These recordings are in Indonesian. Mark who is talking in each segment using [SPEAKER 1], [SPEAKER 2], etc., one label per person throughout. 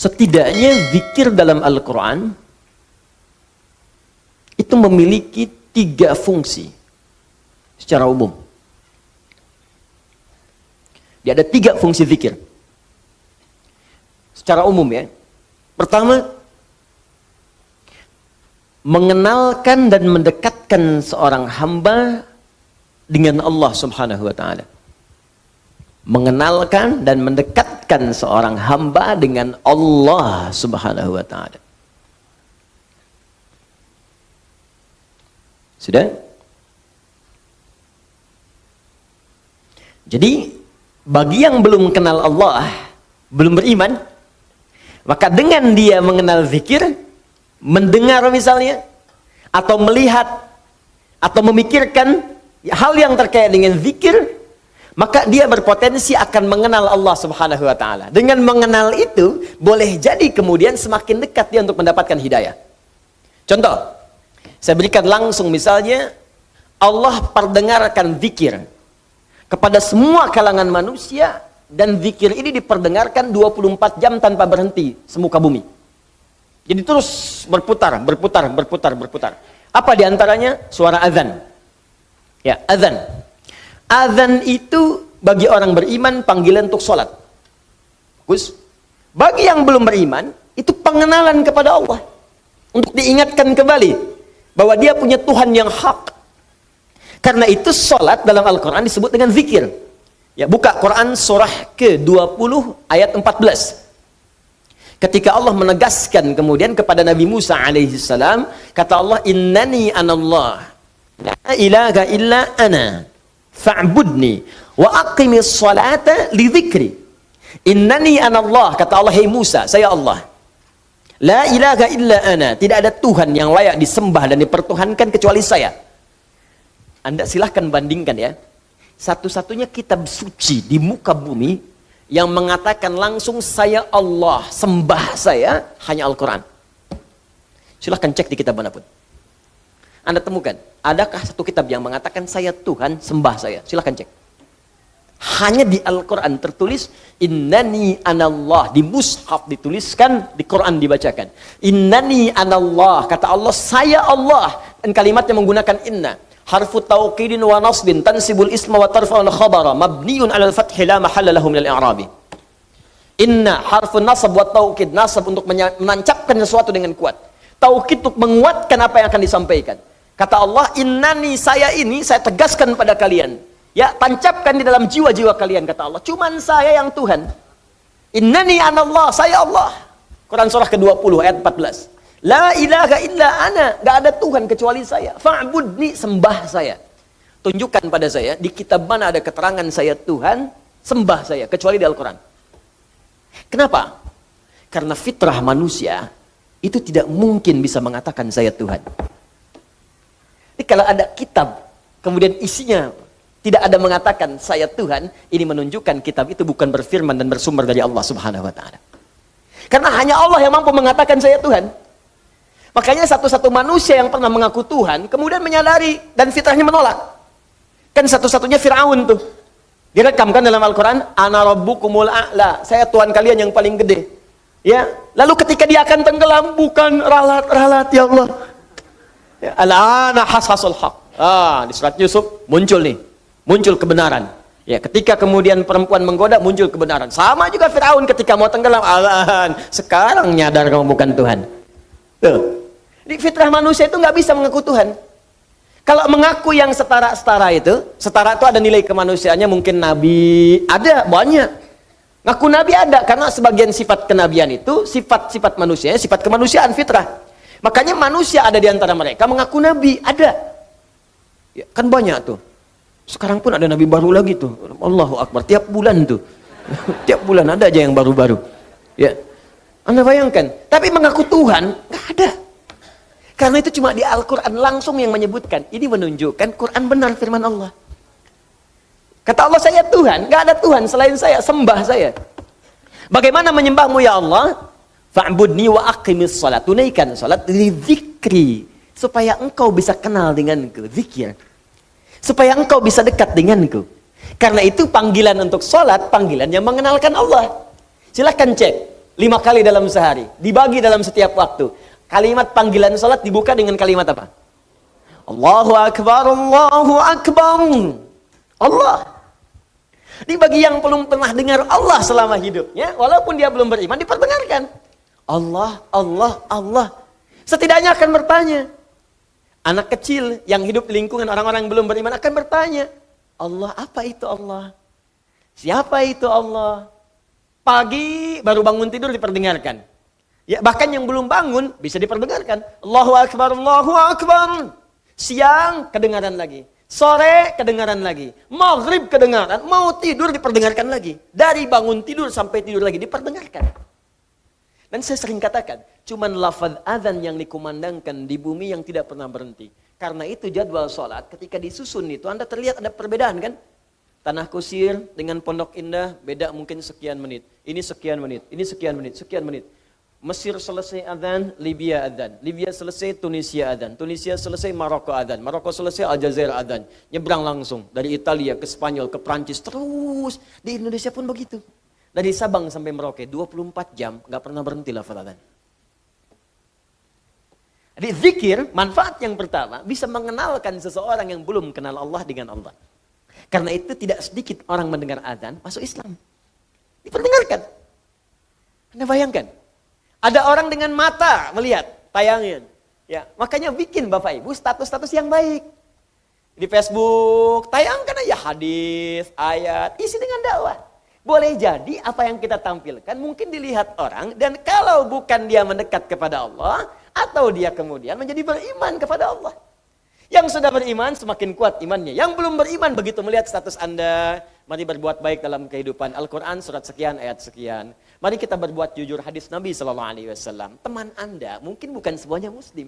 [SPEAKER 1] Setidaknya zikir dalam Al-Quran itu memiliki 3 fungsi secara umum. Dia ada 3 fungsi zikir secara umum ya. Pertama, mengenalkan dan mendekatkan seorang hamba dengan Allah Subhanahu wa ta'ala. Mengenalkan dan mendekatkan seorang hamba dengan Allah Subhanahu wa ta'ala. Sudah? Jadi bagi yang belum kenal Allah, belum beriman, maka dengan dia mengenal zikir, mendengar misalnya, atau melihat, atau memikirkan hal yang terkait dengan zikir, maka dia berpotensi akan mengenal Allah Subhanahu wa ta'ala. Dengan mengenal itu, boleh jadi kemudian semakin dekat dia untuk mendapatkan hidayah. Contoh, saya berikan langsung misalnya, Allah perdengarkan zikir kepada semua kalangan manusia, dan zikir ini diperdengarkan 24 jam tanpa berhenti semuka bumi. Jadi terus berputar. Apa diantaranya? Suara azan. Ya, azan. Azan itu bagi orang beriman panggilan untuk sholat. Bagus. Bagi yang belum beriman, itu pengenalan kepada Allah. Untuk diingatkan kembali bahwa dia punya Tuhan yang hak. Karena itu sholat dalam Al-Quran disebut dengan zikir. Ya, buka Quran surah ke-20 ayat 14. Ketika Allah menegaskan kemudian kepada Nabi Musa alaihissalam, kata Allah, innani anallah, la ilaha illa ana, fa'budni, wa aqimis salata li dzikri. Innani anallah, kata Allah, hai Musa, saya Allah. La ilaha illa ana, tidak ada Tuhan yang layak disembah dan dipertuhankan kecuali saya. Anda silahkan bandingkan ya. Satu-satunya kitab suci di muka bumi yang mengatakan langsung saya Allah, sembah saya, hanya Al-Quran. Silahkan cek di kitab manapun. Anda temukan, adakah satu kitab yang mengatakan saya Tuhan, sembah saya? Silahkan cek. Hanya di Al-Quran tertulis, innani anallah. Di mushaf dituliskan, di Quran dibacakan. Innani anallah, kata Allah, saya Allah. Dan kalimatnya menggunakan inna. Harfu tauqidin wa nasbin tansibul isma wa tarfa'ul khabara mabniun 'alal fathi la mahalla lahu minal i'rabi. Inna harfu nasab wa tauqid, nasab untuk menancapkan sesuatu dengan kuat, tauqid untuk menguatkan apa yang akan disampaikan. Kata Allah, innani, saya ini saya tegaskan pada kalian, ya, tancapkan di dalam jiwa-jiwa kalian, kata Allah, cuman saya yang Tuhan. Innani anallah, saya Allah. Quran surah ke-20 ayat 14. La ilaha illa ana, gak ada Tuhan kecuali saya. Fa'budni, sembah saya. Tunjukkan pada saya, di kitab mana ada keterangan saya Tuhan, sembah saya, kecuali di Al-Quran. Kenapa? Karena fitrah manusia, itu tidak mungkin bisa mengatakan saya Tuhan. Jadi kalau ada kitab, kemudian isinya tidak ada mengatakan saya Tuhan, ini menunjukkan kitab itu bukan berfirman dan bersumber dari Allah Subhanahu wa ta'ala. Karena hanya Allah yang mampu mengatakan saya Tuhan. Makanya satu-satu manusia yang pernah mengaku Tuhan, kemudian menyadari dan fitrahnya menolak. Kan satu-satunya Fir'aun tuh. Direkamkan dalam Al-Quran, ana rabbukumul a'la, saya Tuhan kalian yang paling gede. Ya, lalu ketika dia akan tenggelam, bukan ralat-ralat ya Allah. Ya, al-ana hashasul haq. Di surat Yusuf muncul nih, muncul kebenaran. Ya, ketika kemudian perempuan menggoda, muncul kebenaran. Sama juga Fir'aun ketika mau tenggelam, sekarang nyadar kamu bukan Tuhan. Tuh. Di fitrah manusia itu nggak bisa mengaku Tuhan. Kalau mengaku yang setara-setara itu, setara itu ada nilai kemanusiaannya, mungkin nabi, ada banyak. Ngaku nabi ada, karena sebagian sifat kenabian itu, sifat-sifat manusia, sifat kemanusiaan, fitrah. Makanya manusia ada di antara mereka mengaku nabi, ada. Ya, kan banyak tuh. Sekarang pun ada nabi baru lagi tuh. Allahu Akbar, tiap bulan tuh. Tiap bulan ada aja yang baru-baru. Ya. Anda bayangkan, tapi mengaku Tuhan, nggak ada. Karena itu cuma di Al-Quran langsung yang menyebutkan. Ini menunjukkan Quran benar firman Allah. Kata Allah, saya Tuhan, nggak ada Tuhan selain saya, sembah saya. Bagaimana menyembahmu ya Allah? Fa'budni wa aqimis salat, tunaikan salat li dzikri, supaya engkau bisa kenal denganku, zikir. Supaya engkau bisa dekat denganku. Karena itu panggilan untuk salat, panggilan yang mengenalkan Allah. Silahkan cek. 5 kali dalam sehari, dibagi dalam setiap waktu. Kalimat panggilan salat dibuka dengan kalimat apa? Allahu Akbar, Allahu Akbar. Allah. Di bagi yang belum pernah dengar Allah selama hidupnya, walaupun dia belum beriman, diperdengarkan. Allah, Allah, Allah. Setidaknya akan bertanya. Anak kecil yang hidup di lingkungan orang-orang yang belum beriman akan bertanya, Allah, apa itu Allah? Siapa itu Allah? Pagi baru bangun tidur diperdengarkan. Ya, bahkan yang belum bangun bisa diperdengarkan. Allahu Akbar, Allahu Akbar. Siang kedengaran lagi. Sore kedengaran lagi. Maghrib kedengaran. Mau tidur diperdengarkan lagi. Dari bangun tidur sampai tidur lagi diperdengarkan. Dan saya sering katakan, cuman lafaz azan yang dikumandangkan di bumi yang tidak pernah berhenti. Karena itu jadwal sholat ketika disusun itu Anda terlihat ada perbedaan kan? Tanah Kusir dengan Pondok Indah beda mungkin sekian menit. Ini sekian menit, ini sekian menit, sekian menit. Mesir selesai azan, Libya azan. Libya selesai, Tunisia azan. Tunisia selesai, Maroko azan. Maroko selesai, Aljazair azan. Nyebrang langsung dari Italia ke Spanyol ke Prancis terus. Di Indonesia pun begitu. Dari Sabang sampai Merauke 24 jam nggak pernah berhenti lafaz azan. Jadi zikir manfaat yang pertama bisa mengenalkan seseorang yang belum kenal Allah dengan Allah. Karena itu tidak sedikit orang mendengar azan masuk Islam. Diperdengarkan. Anda bayangkan, ada orang dengan mata melihat tayangan. Ya, makanya bikin Bapak Ibu status-status yang baik. Di Facebook tayangkan aja hadis, ayat, isi dengan dakwah. Boleh jadi apa yang kita tampilkan mungkin dilihat orang dan kalau bukan dia mendekat kepada Allah atau dia kemudian menjadi beriman kepada Allah. Yang sudah beriman semakin kuat imannya. Yang belum beriman begitu melihat status Anda, mari berbuat baik dalam kehidupan. Al-Quran surat sekian ayat sekian. Mari kita berbuat jujur hadis Nabi SAW. Teman Anda mungkin bukan semuanya muslim.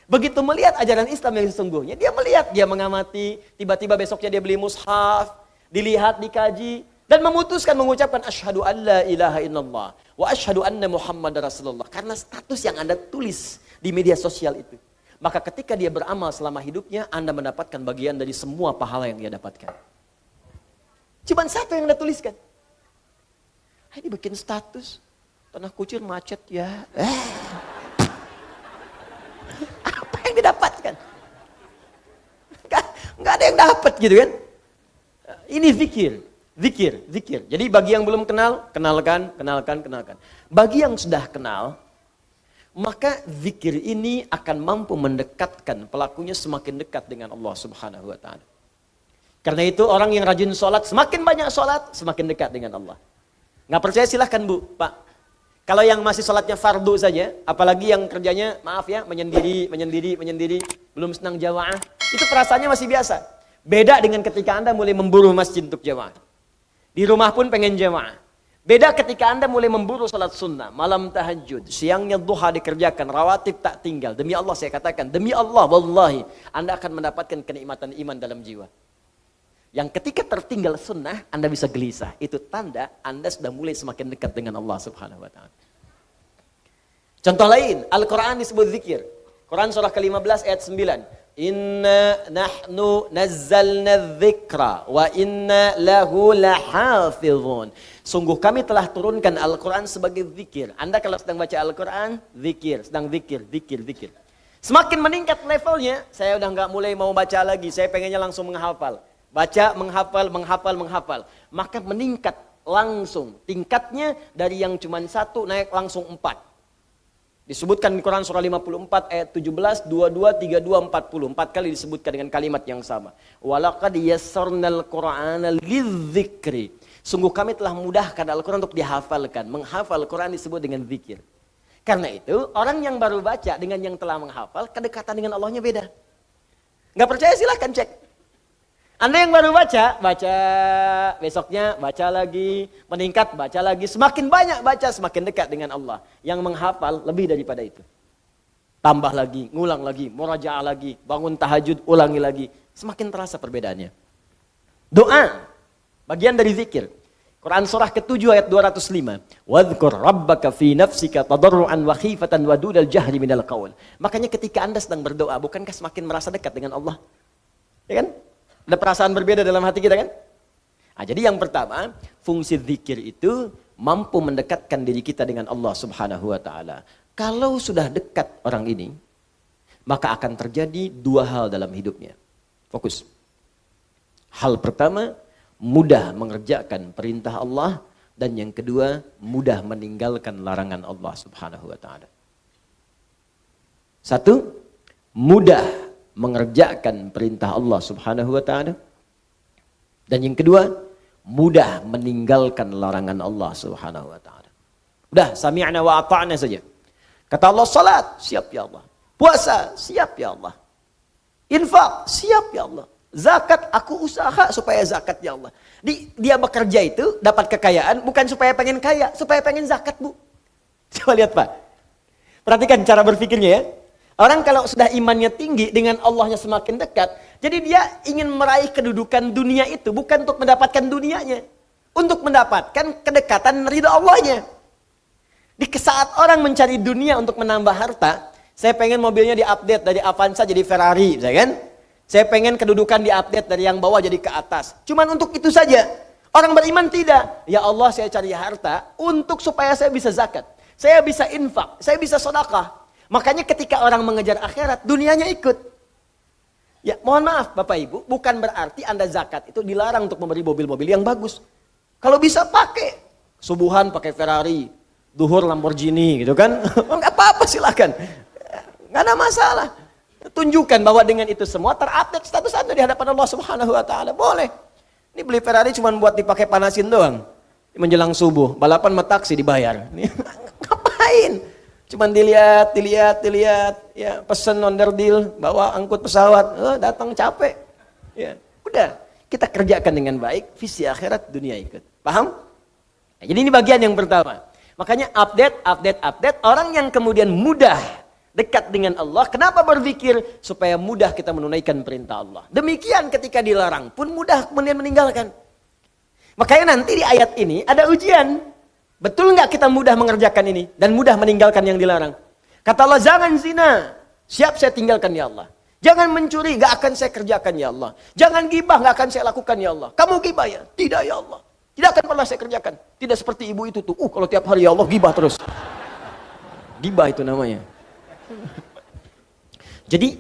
[SPEAKER 1] Begitu melihat ajaran Islam yang sesungguhnya, dia melihat, dia mengamati, tiba-tiba besoknya dia beli mushaf, dilihat, dikaji. Dan memutuskan mengucapkan asyhadu an la ilaha illallah wa asyhadu anna Muhammad Rasulullah. Karena status yang Anda tulis di media sosial itu. Maka ketika dia beramal selama hidupnya, Anda mendapatkan bagian dari semua pahala yang dia dapatkan. Cuman satu yang Anda tuliskan. Ini bikin status. Tanah Kucir macet ya. Apa yang didapatkan? Nggak ada yang dapat gitu kan. Ini zikir. Zikir. Jadi bagi yang belum kenal, kenalkan. Bagi yang sudah kenal, maka zikir ini akan mampu mendekatkan pelakunya semakin dekat dengan Allah Subhanahu wa taala. Karena itu orang yang rajin sholat, semakin banyak sholat, semakin dekat dengan Allah. Nggak percaya silahkan Bu, Pak. Kalau yang masih sholatnya fardu saja, apalagi yang kerjanya, maaf ya, menyendiri, belum senang jamaah, itu perasaannya masih biasa. Beda dengan ketika Anda mulai memburu masjid untuk jamaah. Di rumah pun pengen jamaah. Beda ketika Anda mulai memburu salat sunnah, malam tahajud, siangnya duha dikerjakan, rawatib tak tinggal. Demi Allah saya katakan, demi Allah, wallahi, Anda akan mendapatkan kenikmatan iman dalam jiwa. Yang ketika tertinggal sunnah, Anda bisa gelisah. Itu tanda Anda sudah mulai semakin dekat dengan Allah Subhanahu wa taala. Contoh lain, Al-Quran disebut zikir. Quran surah ke-15 ayat 9. Inna nahnu nazzalna dzikra wa inna lahu lahafizun. Sungguh kami telah turunkan Al-Quran sebagai zikir. Anda kalau sedang baca Al-Quran, zikir, sedang zikir. Semakin meningkat levelnya, saya udah nggak mulai mau baca lagi, saya pengennya langsung menghafal. Baca, menghafal. Maka meningkat langsung. Tingkatnya dari yang cuma 1 naik langsung 4. Disebutkan di Quran surah 54 ayat 17, 22, 32, 40. 4 kali disebutkan dengan kalimat yang sama. Walaqad yassarnal Qur'ana lidzikri. Sungguh kami telah mudahkan Al-Quran untuk dihafalkan. Menghafal Quran disebut dengan zikir. Karena itu, orang yang baru baca dengan yang telah menghafal, kedekatan dengan Allahnya beda. Nggak percaya silahkan cek. Anda yang baru baca, besoknya baca lagi, meningkat, baca lagi. Semakin banyak baca, semakin dekat dengan Allah. Yang menghafal lebih daripada itu. Tambah lagi, ngulang lagi, murajaah lagi, bangun tahajud, ulangi lagi. Semakin terasa perbedaannya. Doa, bagian dari zikir. Quran surah ke-7 ayat 205. Wadhkur rabbaka fi nafsika tadarruan wa khifatan wa dunal jahri minal qaul. Makanya ketika Anda sedang berdoa, bukankah semakin merasa dekat dengan Allah? Ya kan? Ada perasaan berbeda dalam hati kita kan? Nah, jadi yang pertama, fungsi zikir itu mampu mendekatkan diri kita dengan Allah Subhanahu wa taala. Kalau sudah dekat orang ini, maka akan terjadi dua hal dalam hidupnya. Fokus. Hal pertama, mudah mengerjakan perintah Allah, dan yang kedua, mudah meninggalkan larangan Allah Subhanahu wa taala. Satu, mudah mengerjakan perintah Allah Subhanahu wa taala. Dan yang kedua, mudah meninggalkan larangan Allah Subhanahu wa taala. Udah, sami'na wa ata'na saja. Kata Allah, salat, siap ya Allah. Puasa, siap ya Allah. Infak, siap ya Allah. Zakat, aku usaha supaya zakat ya Allah. Dia bekerja itu dapat kekayaan bukan supaya pengen kaya, supaya pengen zakat, Bu. Coba lihat, Pak. Perhatikan cara berpikirnya ya. Orang kalau sudah imannya tinggi, dengan Allahnya semakin dekat, jadi dia ingin meraih kedudukan dunia itu bukan untuk mendapatkan dunianya, untuk mendapatkan kedekatan ridha Allahnya. Di saat orang mencari dunia untuk menambah harta, saya pengen mobilnya diupdate dari Avanza jadi Ferrari, saya kan? Saya pengen kedudukan diupdate dari yang bawah jadi ke atas. Cuman untuk itu saja. Orang beriman tidak. Ya Allah, saya cari harta untuk supaya saya bisa zakat, saya bisa infak, saya bisa sedekah. Makanya ketika orang mengejar akhirat, dunianya ikut. Ya, mohon maaf Bapak Ibu, bukan berarti Anda zakat itu dilarang untuk membeli mobil-mobil yang bagus. Kalau bisa pakai. Subuhan pakai Ferrari, duhur Lamborghini gitu kan. Enggak apa-apa, silakan. Enggak ada masalah. Tunjukkan bahwa dengan itu semua terupdate status Anda di hadapan Allah Subhanahu wa taala. Boleh. Ini beli Ferrari cuma buat dipakai panasin doang. Menjelang subuh, balapan sama taksi dibayar. Ngapain? Cuman dilihat, ya pesen onder deal, bawa angkut pesawat, datang capek. Ya, udah, kita kerjakan dengan baik, visi akhirat, dunia ikut. Paham? Nah, jadi ini bagian yang pertama. Makanya update, orang yang kemudian mudah dekat dengan Allah, kenapa berpikir? Supaya mudah kita menunaikan perintah Allah. Demikian ketika dilarang pun mudah kemudian meninggalkan. Makanya nanti di ayat ini ada ujian. Betul nggak kita mudah mengerjakan ini dan mudah meninggalkan yang dilarang? Kata Allah, jangan zina, siap saya tinggalkan ya Allah. Jangan mencuri, nggak akan saya kerjakan ya Allah. Jangan gibah, nggak akan saya lakukan ya Allah. Kamu gibah ya? Tidak ya Allah. Tidak akan pernah saya kerjakan. Tidak seperti ibu itu tuh. Kalau tiap hari ya Allah gibah terus. Gibah itu namanya. Jadi,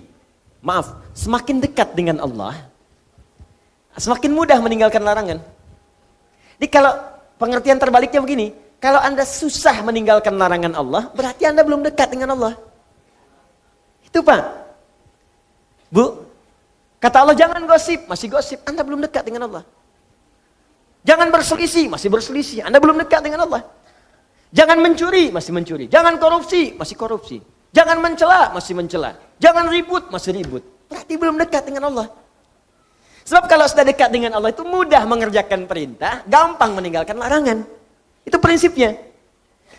[SPEAKER 1] maaf, semakin dekat dengan Allah, semakin mudah meninggalkan larangan. Jadi kalau pengertian terbaliknya begini, kalau Anda susah meninggalkan larangan Allah, berarti Anda belum dekat dengan Allah. Itu Pak. Bu, kata Allah jangan gosip, masih gosip, Anda belum dekat dengan Allah. Jangan berselisih, masih berselisih, Anda belum dekat dengan Allah. Jangan mencuri, masih mencuri. Jangan korupsi, masih korupsi. Jangan mencela, masih mencela. Jangan ribut, masih ribut. Berarti belum dekat dengan Allah. Sebab kalau sudah dekat dengan Allah itu mudah mengerjakan perintah, gampang meninggalkan larangan. Itu prinsipnya.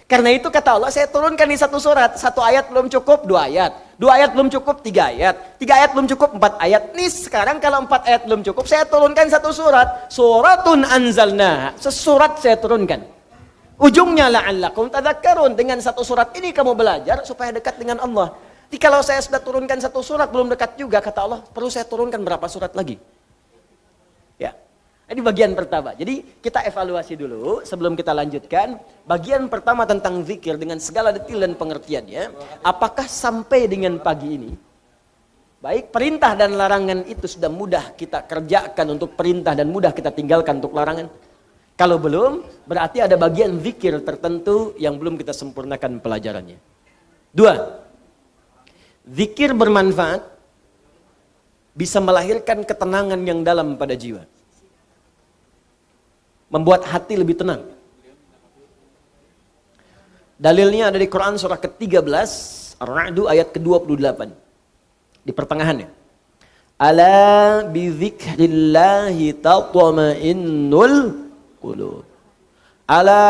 [SPEAKER 1] Karena itu kata Allah, saya turunkan di satu surat. Satu ayat belum cukup, 2 ayat. 2 ayat belum cukup, 3 ayat. 3 ayat belum cukup, 4 ayat. Nih sekarang kalau 4 ayat belum cukup, saya turunkan satu surat. Suratun anzalna. Sesurat saya turunkan. Ujungnya la'allakum tadhakkarun. Dengan satu surat ini kamu belajar supaya dekat dengan Allah. Jadi kalau saya sudah turunkan satu surat belum dekat juga, kata Allah, perlu saya turunkan berapa surat lagi? Ya. Ini bagian pertama. Jadi kita evaluasi dulu sebelum kita lanjutkan. Bagian pertama tentang zikir dengan segala detail dan pengertiannya. Apakah sampai dengan pagi ini, baik perintah dan larangan itu sudah mudah kita kerjakan untuk perintah dan mudah kita tinggalkan untuk larangan? Kalau belum, berarti ada bagian zikir tertentu yang belum kita sempurnakan pelajarannya. 2. Zikir bermanfaat bisa melahirkan ketenangan yang dalam pada jiwa. Membuat hati lebih tenang. Dalilnya ada di Quran surah ke-13, Ar-Ra'd ayat ke-28. Di pertengahannya. Ala bi dzikrillahi tatma'innul qulub. Ala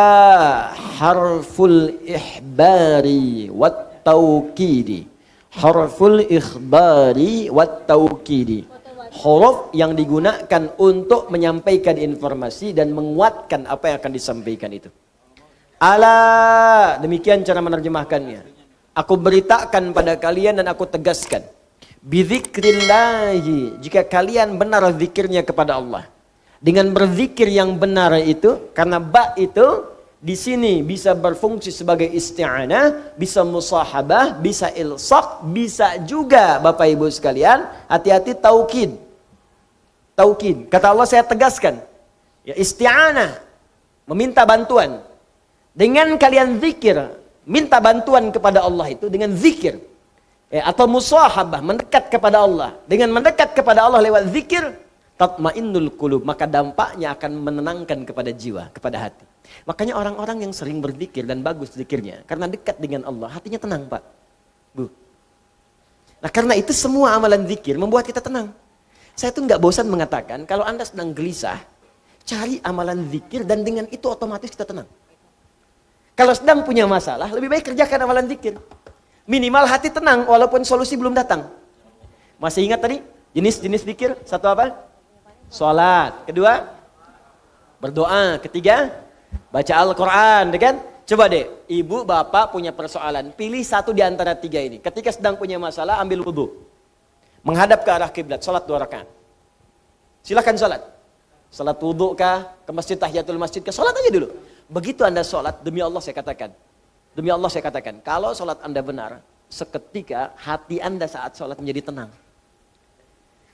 [SPEAKER 1] harful ihbari wat tauqidi. Harful ikhbari wat tauqidi. Huruf yang digunakan untuk menyampaikan informasi dan menguatkan apa yang akan disampaikan itu. Ala, demikian cara menerjemahkannya. Aku beritakan pada kalian dan aku tegaskan. Bidzikrillahi, jika kalian benar zikirnya kepada Allah. Dengan berzikir yang benar itu, karena ba itu di sini bisa berfungsi sebagai isti'anah, bisa musahabah, bisa ilsaq, bisa juga Bapak Ibu sekalian, hati-hati taukid. Taukid. Kata Allah, saya tegaskan, ya isti'anah, meminta bantuan. Dengan kalian zikir, minta bantuan kepada Allah itu dengan zikir. Atau musahabah, mendekat kepada Allah. Dengan mendekat kepada Allah lewat zikir, tatmainnul qulub, maka dampaknya akan menenangkan kepada jiwa, kepada hati. Makanya orang-orang yang sering berzikir dan bagus zikirnya, karena dekat dengan Allah, hatinya tenang, Pak. Bu. Nah, karena itu semua amalan zikir membuat kita tenang. Saya tuh nggak bosan mengatakan, kalau Anda sedang gelisah, cari amalan zikir dan dengan itu otomatis kita tenang. Kalau sedang punya masalah, lebih baik kerjakan amalan zikir. Minimal hati tenang walaupun solusi belum datang. Masih ingat tadi jenis-jenis zikir? Satu apa? Salat. Kedua, berdoa. Ketiga, baca Al-Quran, kan? Coba deh, ibu, bapak punya persoalan. Pilih satu di antara tiga ini. Ketika sedang punya masalah, ambil wudhu. Menghadap ke arah kiblat, salat 2 rakaat. Silakan salat. Salat wudhu kah? Ke masjid tahiyatul masjid kah? Salat aja dulu. Begitu Anda salat, demi Allah saya katakan. Demi Allah saya katakan, kalau salat Anda benar, seketika hati Anda saat salat menjadi tenang.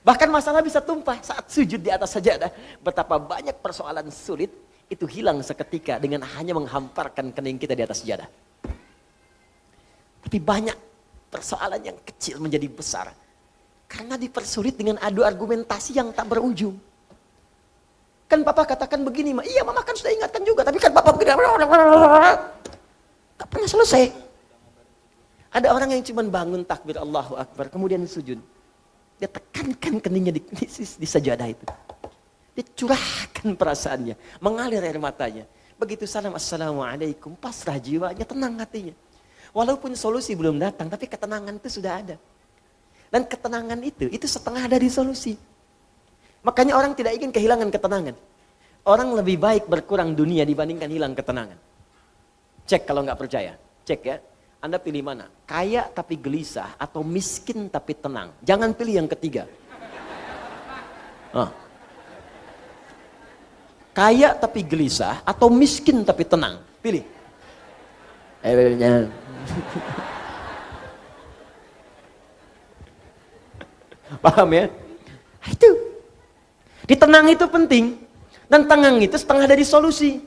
[SPEAKER 1] Bahkan masalah bisa tumpah saat sujud di atas sajadah. Betapa banyak persoalan sulit itu hilang seketika dengan hanya menghamparkan kening kita di atas sajadah. Tapi banyak persoalan yang kecil menjadi besar karena dipersulit dengan adu argumentasi yang tak berujung. Kan papa katakan begini, iya mama kan sudah ingatkan juga, tapi kan papa begini, gak pernah selesai. Ada orang yang cuma bangun takbir Allahu Akbar, kemudian sujud. Dia tekankan keningnya di sajadah itu. Dia curahkan perasaannya, mengalir air matanya. Begitu salam assalamualaikum, pasrah jiwanya, tenang hatinya. Walaupun solusi belum datang, tapi ketenangan itu sudah ada. Dan ketenangan itu setengah dari solusi. Makanya orang tidak ingin kehilangan ketenangan. Orang lebih baik berkurang dunia dibandingkan hilang ketenangan. Cek kalau nggak percaya, cek ya. Anda pilih mana? Kaya tapi gelisah atau miskin tapi tenang? Jangan pilih yang ketiga. Kaya tapi gelisah atau miskin tapi tenang? Pilih. Paham ya? Itu. Ditenang itu penting. Dan tenang itu setengah dari solusi.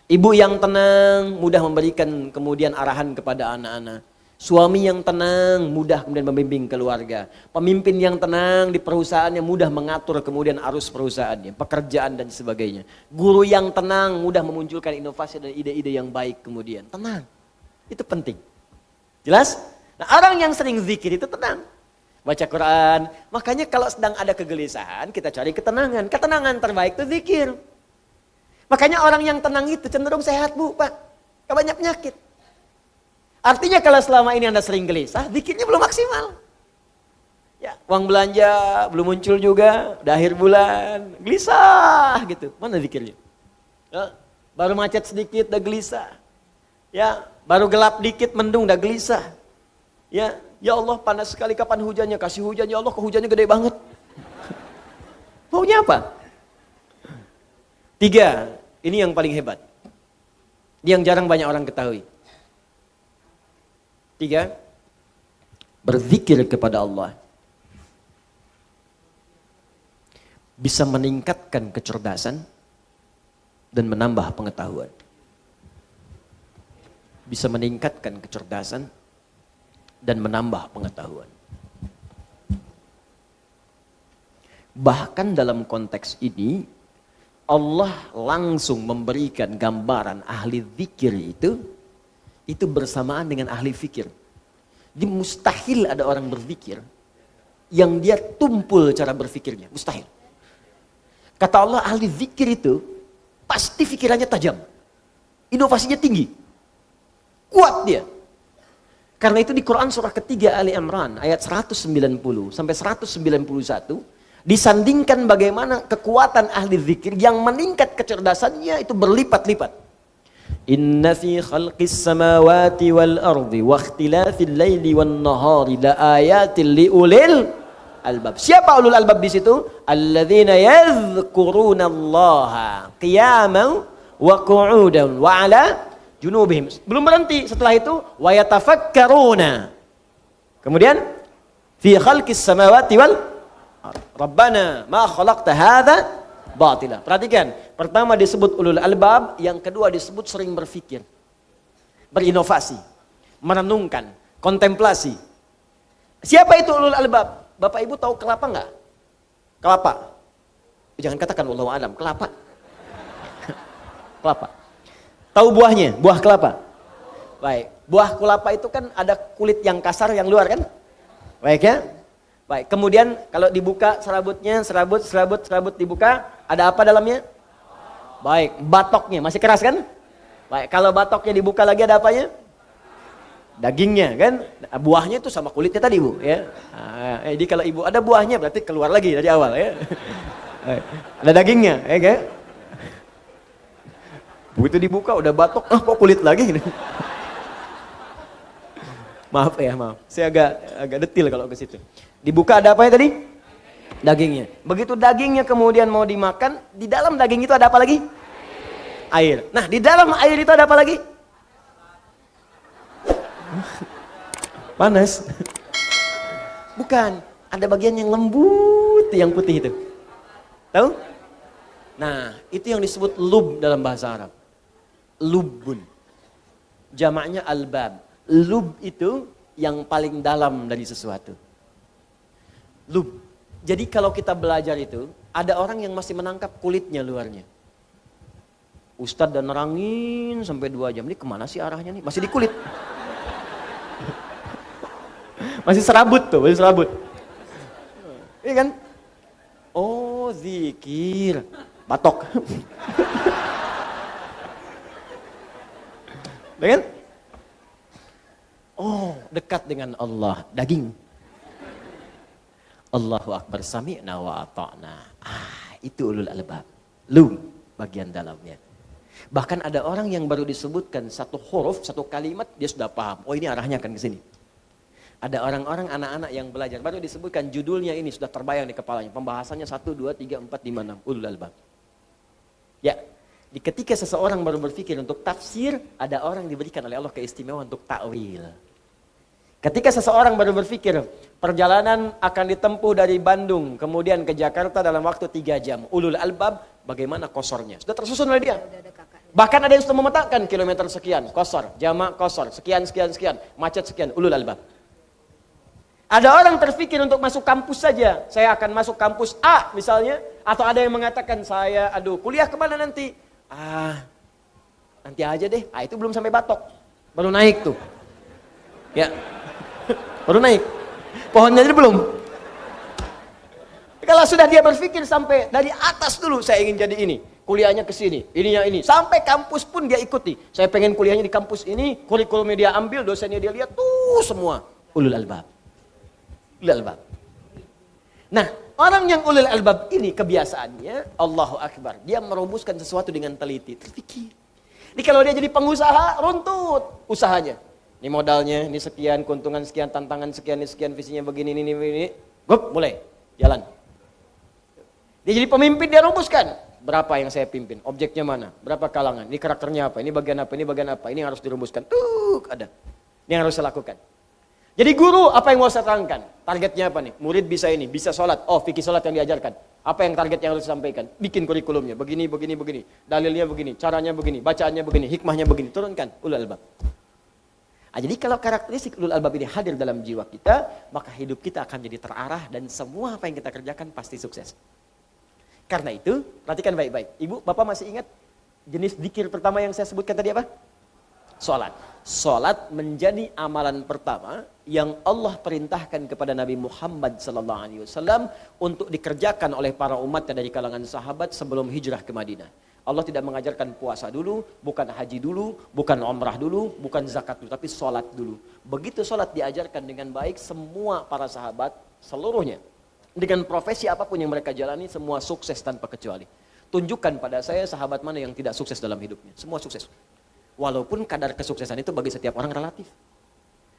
[SPEAKER 1] Ibu yang tenang, mudah memberikan kemudian arahan kepada anak-anak. Suami yang tenang, mudah kemudian membimbing keluarga. Pemimpin yang tenang di perusahaannya, mudah mengatur kemudian arus perusahaannya, pekerjaan dan sebagainya. Guru yang tenang, mudah memunculkan inovasi dan ide-ide yang baik kemudian. Tenang, itu penting. Jelas? Nah, orang yang sering zikir itu tenang. Baca Quran. Makanya kalau sedang ada kegelisahan, kita cari ketenangan. Ketenangan terbaik itu zikir. Makanya orang yang tenang itu cenderung sehat, Bu, Pak. Gak banyak penyakit. Artinya kalau selama ini Anda sering gelisah, zikirnya belum maksimal. Ya, uang belanja belum muncul juga, udah akhir bulan, gelisah gitu. Mana zikirnya? Ya, baru macet sedikit udah gelisah. Ya, baru gelap dikit mendung udah gelisah. Ya, ya Allah panas sekali, kapan hujannya? Kasih hujan, ya Allah kok hujannya gede banget. Maunya apa? 3, ini yang paling hebat. Yang jarang banyak orang ketahui. 3, berzikir kepada Allah bisa meningkatkan kecerdasan dan menambah pengetahuan. Bisa meningkatkan kecerdasan dan menambah pengetahuan. Bahkan dalam konteks ini Allah langsung memberikan gambaran ahli zikir itu bersamaan dengan ahli fikir. Jadi mustahil ada orang berzikir yang dia tumpul cara berfikirnya, mustahil. Kata Allah, ahli zikir itu pasti pikirannya tajam, inovasinya tinggi, kuat dia. Karena itu di Quran surah ketiga Ali Imran ayat 190 sampai 191 disandingkan bagaimana kekuatan ahli zikir yang meningkat kecerdasannya itu berlipat-lipat. Inna fi khalqis samawati wal ardi wa ikhtilafil laili wan nahari la ayatil liulil albab. Siapa ulul albab di situ? Alladzina yadhkurunallaha qiyaman wa qu'udan wa 'ala junubihim. Belum berhenti, setelah itu wa yatafakkaruna. Kemudian fi khalqis samawati wal Rabbana ma khalaqta hadza batila. Perhatikan, pertama disebut ulul albab, yang kedua disebut sering berpikir, berinovasi, merenungkan, kontemplasi. Siapa itu ulul albab? Bapak Ibu tahu kelapa enggak? Kelapa. Jangan katakan wallahu alam, kelapa. Kelapa. Tahu buahnya? Buah kelapa. Baik. Buah kelapa itu kan ada kulit yang kasar yang luar kan? Baik ya? Baik. Kemudian kalau dibuka serabutnya, serabut dibuka, ada apa dalamnya? Baik. Batoknya masih keras kan? Baik. Kalau batoknya dibuka lagi ada apanya? Dagingnya kan? Buahnya itu sama kulitnya tadi Bu ya. Nah, jadi kalau ibu ada buahnya berarti keluar lagi dari awal ya. Ada dagingnya ya kan? Begitu dibuka udah batok, kok kulit lagi? Maaf ya, maaf. Saya agak detil kalau ke situ. Dibuka ada apa ya tadi? Dagingnya. Begitu dagingnya kemudian mau dimakan, di dalam daging itu ada apa lagi? Air. Nah, di dalam air itu ada apa lagi? Panas. Bukan, ada bagian yang lembut, yang putih itu. Tahu? Nah, itu yang disebut lub dalam bahasa Arab. Lubun. Jamaknya albab. Lub itu yang paling dalam dari sesuatu. Lub. Jadi kalau kita belajar itu, ada orang yang masih menangkap kulitnya luarnya. Ustadz dan nerangin sampai 2 jam. Ini kemana sih arahnya nih? Masih di kulit. Masih serabut tuh, masih serabut. Iya kan? Oh, zikir. Batok. Kan? Oh, dekat dengan Allah, daging. Allahu Akbar, sami'na wa ata'na. Itu ulul albab. Lum, bagian dalamnya. Bahkan ada orang yang baru disebutkan satu huruf, satu kalimat, dia sudah paham. Oh, ini arahnya akan ke sini. Ada orang-orang, anak-anak yang belajar, baru disebutkan judulnya ini, sudah terbayang di kepalanya. Pembahasannya 1, 2, 3, 4, 5, 6. Ulul albab. Ya, ketika seseorang baru berpikir untuk tafsir, ada orang diberikan oleh Allah keistimewaan untuk ta'wil. Ketika seseorang baru berpikir, perjalanan akan ditempuh dari Bandung, kemudian ke Jakarta dalam waktu 3 jam. Ulul albab, bagaimana kosornya? Sudah tersusun oleh dia. Bahkan ada yang sudah memetakan kilometer sekian, kosor, jamak kosor, sekian, macet sekian, ulul albab. Ada orang terpikir untuk masuk kampus saja. Saya akan masuk kampus A misalnya. Atau ada yang mengatakan saya, kuliah kemana nanti? Nanti aja deh. Itu belum sampai batok. Baru naik tuh. Ya, baru naik. Pohonnya aja belum. Kalau sudah dia berpikir sampai dari atas dulu, saya ingin jadi ini. Kuliahnya ke sini, ininya ini. Sampai kampus pun dia ikuti. Saya pengen kuliahnya di kampus ini, kurikulumnya dia ambil, dosennya dia lihat, tuh semua. Ulul albab. Ulul albab. Nah, orang yang ulul albab ini kebiasaannya, Allahu Akbar. Dia merumuskan sesuatu dengan teliti, terpikir. Ini kalau dia jadi pengusaha, runtut usahanya. Ini modalnya, ini sekian, keuntungan sekian, tantangan sekian, ini sekian, visinya begini, ini. Gup, mulai, jalan. Dia jadi pemimpin, dia rumuskan. Berapa yang saya pimpin, objeknya mana, berapa kalangan, ini karakternya apa, ini bagian apa, ini yang harus dirumuskan. Ada. Ini yang harus saya lakukan. Jadi guru, apa yang mau saya terangkan? Targetnya apa nih? Murid bisa ini, bisa sholat. Oh, fikih sholat yang diajarkan. Apa yang target yang harus disampaikan? Bikin kurikulumnya, begini. Dalilnya begini, caranya begini, bacaannya begini, hikmahnya begini. Turunkan, ulul albab. Jadi kalau karakteristik ulul albab ini hadir dalam jiwa kita, maka hidup kita akan jadi terarah dan semua apa yang kita kerjakan pasti sukses. Karena itu, perhatikan baik-baik. Ibu, Bapak masih ingat jenis zikir pertama yang saya sebutkan tadi apa? Sholat. Sholat menjadi amalan pertama yang Allah perintahkan kepada Nabi Muhammad SAW untuk dikerjakan oleh para umatnya dari kalangan sahabat sebelum hijrah ke Madinah. Allah tidak mengajarkan puasa dulu, bukan haji dulu, bukan umrah dulu, bukan zakat dulu, tapi sholat dulu. Begitu sholat diajarkan dengan baik, semua para sahabat seluruhnya, dengan profesi apapun yang mereka jalani, semua sukses tanpa kecuali. Tunjukkan pada saya sahabat mana yang tidak sukses dalam hidupnya, semua sukses. Walaupun kadar kesuksesan itu bagi setiap orang relatif.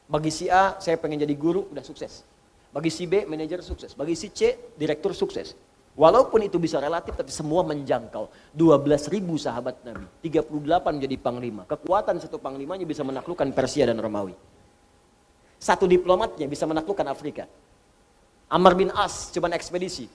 [SPEAKER 1] Bagi si A, saya pengen jadi guru, udah sukses. Bagi si B, manajer sukses. Bagi si C, direktur sukses. Walaupun itu bisa relatif, tapi semua menjangkau. 12.000 sahabat Nabi, 38 menjadi panglima. Kekuatan satu panglimanya bisa menaklukkan Persia dan Romawi. Satu diplomatnya bisa menaklukkan Afrika. Amr bin As cuman ekspedisi.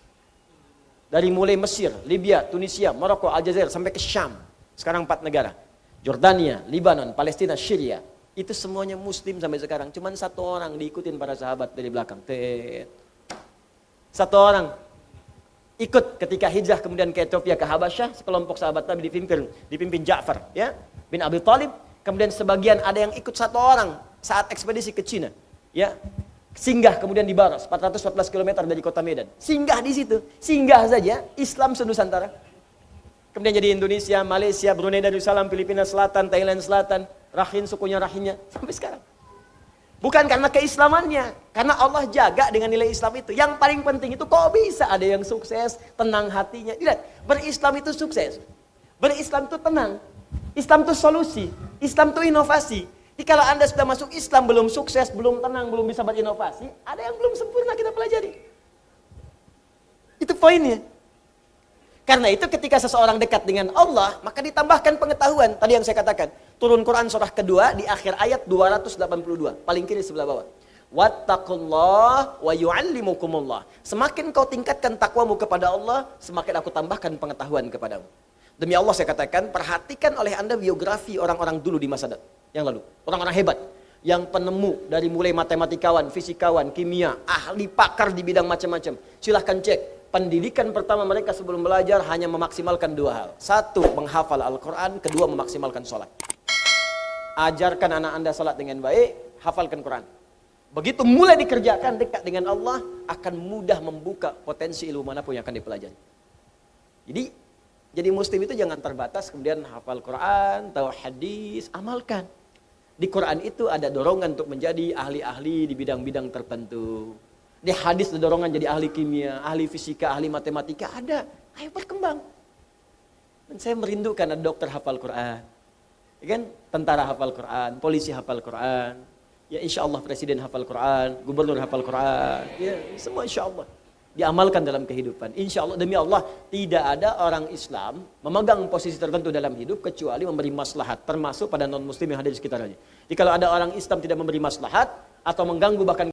[SPEAKER 1] Dari mulai Mesir, Libya, Tunisia, Maroko, Aljazair, sampai ke Syam. Sekarang 4 negara. Jordania, Libanon, Palestina, Syria. Itu semuanya muslim sampai sekarang. Cuman satu orang diikutin para sahabat dari belakang. Satu orang ikut ketika hijrah kemudian ke Ethiopia, ke Habasyah. Sekelompok sahabat Nabi dipimpin Ja'far ya, bin Abi Thalib. Kemudian sebagian ada yang ikut satu orang saat ekspedisi ke Cina. Ya, singgah kemudian di Baros, 414 km dari kota Medan. Singgah di situ, singgah saja Islam senusantara. Kemudian jadi Indonesia, Malaysia, Brunei Darussalam, Filipina Selatan, Thailand Selatan, Rakhine sukunya Rakhine sampai sekarang. Bukan karena keislamannya, karena Allah jaga dengan nilai Islam itu. Yang paling penting itu kok bisa ada yang sukses, tenang hatinya. Lihat, berislam itu sukses. Berislam itu tenang. Islam itu solusi. Islam itu inovasi. Jadi kalau Anda sudah masuk Islam belum sukses, belum tenang, belum bisa berinovasi, ada yang belum sempurna kita pelajari. Itu poinnya. Karena itu ketika seseorang dekat dengan Allah, maka ditambahkan pengetahuan. Tadi yang saya katakan, turun Quran surah kedua di akhir ayat 282, paling kiri sebelah bawah. Wattaqullah wa yu'allimukumullah. Semakin kau tingkatkan takwamu kepada Allah, semakin aku tambahkan pengetahuan kepadamu. Demi Allah saya katakan, perhatikan oleh Anda biografi orang-orang dulu di masa yang lalu. Orang-orang hebat. Yang penemu dari mulai matematikawan, fisikawan, kimia, ahli pakar di bidang macam-macam. Silahkan cek. Pendidikan pertama mereka sebelum belajar hanya memaksimalkan 2 hal. 1, menghafal Al-Quran. 2, memaksimalkan sholat. Ajarkan anak Anda sholat dengan baik, hafalkan Quran. Begitu mulai dikerjakan dekat dengan Allah, akan mudah membuka potensi ilmu manapun yang akan dipelajari. Jadi muslim itu jangan terbatas kemudian hafal Quran, tahu hadis, amalkan. Di Quran itu ada dorongan untuk menjadi ahli-ahli di bidang-bidang tertentu. Di hadis ada dorongan jadi ahli kimia, ahli fisika, ahli matematika, ada. Ayo berkembang. Dan saya merindukan ada dokter hafal Quran. Ya kan? Tentara hafal Quran, polisi hafal Quran. Ya insya Allah presiden hafal Quran, gubernur hafal Quran. Ya semua insya Allah. Diamalkan dalam kehidupan. Insya Allah, demi Allah, tidak ada orang Islam memegang posisi tertentu dalam hidup kecuali memberi maslahat. Termasuk pada non-muslim yang ada di sekitarnya. Jadi kalau ada orang Islam tidak memberi maslahat atau mengganggu bahkan